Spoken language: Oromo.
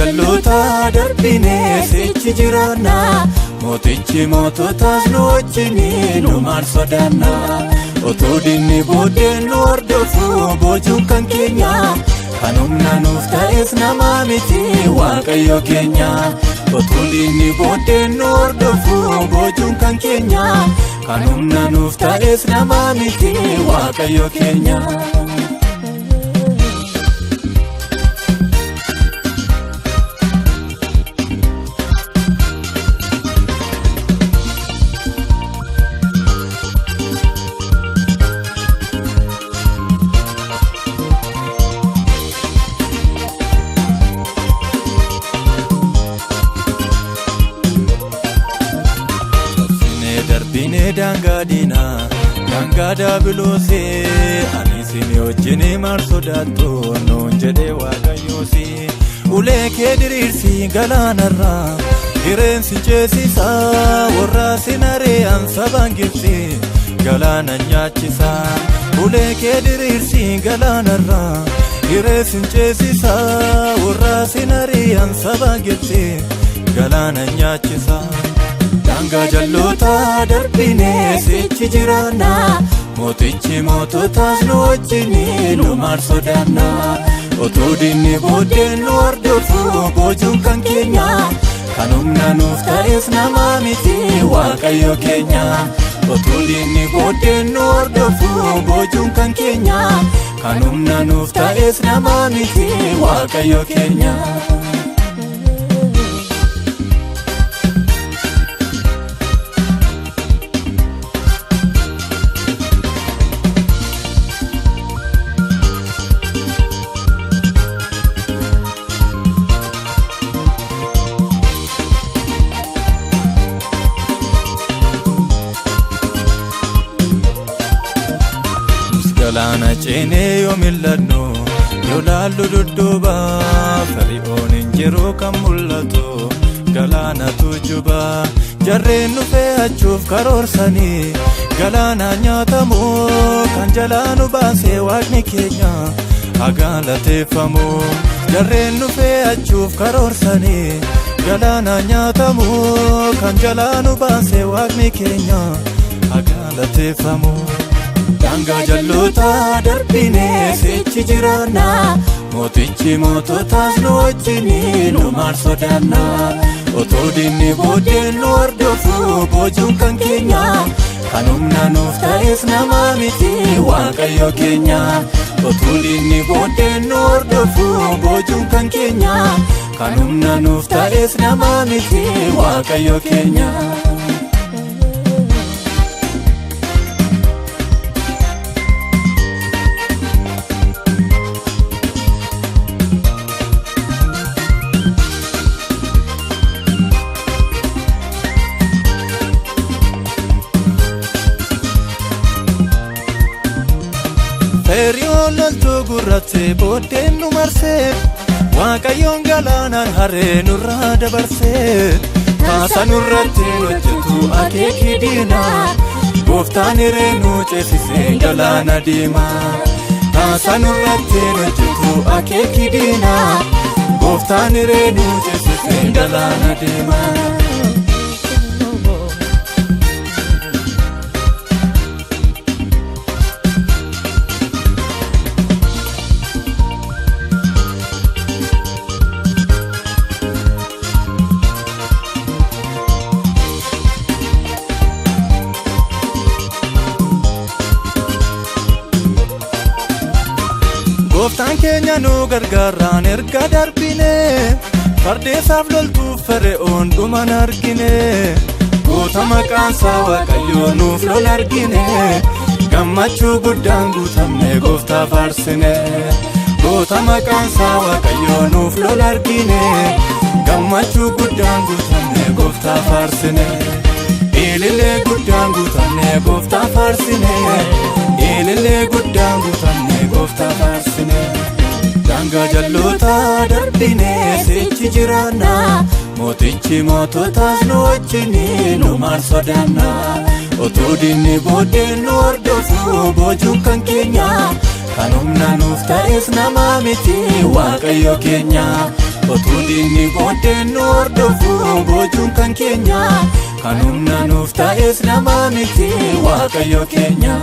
jalloota darbinee sichi jiraanna mootichi moototaas nu wajjin nu maal sodaanna otoo dinni booddeen nu hordofu boojuun kan keenya kan humna nuuf ta'es nama miti waaqayyo keenya otoo dinni booddeen nu hordofu boojuun kan keenya kan humna nuuf ta'es nama miti waaqayyo keenya. Darbine dangadina dangada bilose ani sini wajjini maal sodaattu noon jedhe waaqayyoosi ulee kee diriirsi galaanarra hireensi ceesisa warra sinareen sabaan gibsi galaana nyaachisa ulee kee diriirsi galaanarra hireensi ceesisa warra sinareen sabaan gibsi galaana nyaachisa. Danga jalloota darbinee sichi jiraanna mootichi moototaas nu wajjin nu maal sodaanna otoo dinni booddeen nu hordofu boojuun kan keenya kan humna nuuf ta'es nama miti waaqayyo keenya otoo dinni booddeen nu hordofu boojuun kan keenya kan humna nuuf ta'es nama miti waaqayyo keenya. Galaana ceenee yoo mil'annu yoo laallu dudduuba fari'oon hin jiru kan mul'atu galaanatu juba jarreen nu fe'achuuf karoorsanii galaana nyaatamu kan jalaa nu baasee waaqni keenya galateeffamu jarreen nu fe'achuuf karoorsanii galaana nyaatamu kan jalaa nu baasee waaqni keenya galateeffamu. Danga jalloota darbinee sichi jiraanna mootichi moototaas nu wajjin nu maal sodaanna otoo dinni booddeen nu hordofu boojuun kan keenya kan humna nuuf ta'es nama miti waaqayyo keenya otoo dinni booddeen nu hordofu boojuun kan keenya kan humna nuuf ta'es nama miti waaqayyo keenya. Feriyoon loltuu gurrattee booddeen nu marsee waaqayyoon galaanaan haree nurraa dabarsee taasa nurratti hojjetu akeekii diinaa gooftaan hiree nu ceesisee galaana diimaa taasa nurratti hojjetu akeekii diinaa gooftaan hiree nu ceesisee galaana diimaa. Gooftaan keenya nu gargaaraan erga darbinee fardeessaaf loltuuf Fere'oon dhuman argine goota maqaansaa waaqayyoo nuuf lol argine gammachuu guddaan guutamne gooftaa faarsine goota maqaansaa waaqayyoo nuuf lol argine gammachuu guddaan guutamne gooftaa faarsine ilillee guddaan guutamne gooftaa faarsine ilillee guddaan guutamne gooftaa faarsine. Danga jalloota darbinee sichi jiraanna mootichi moototaas nu wajjin nu maal sodaanna otoo dinni booddeen nu hordofu boojuun kan keenya kan humna nuuf ta'es nama miti waaqayyo keenya otuu diinni booddeen nu hordofu boojuun kan keenya kan humna nuuf taa'es nama miti Waaqayyo keenya.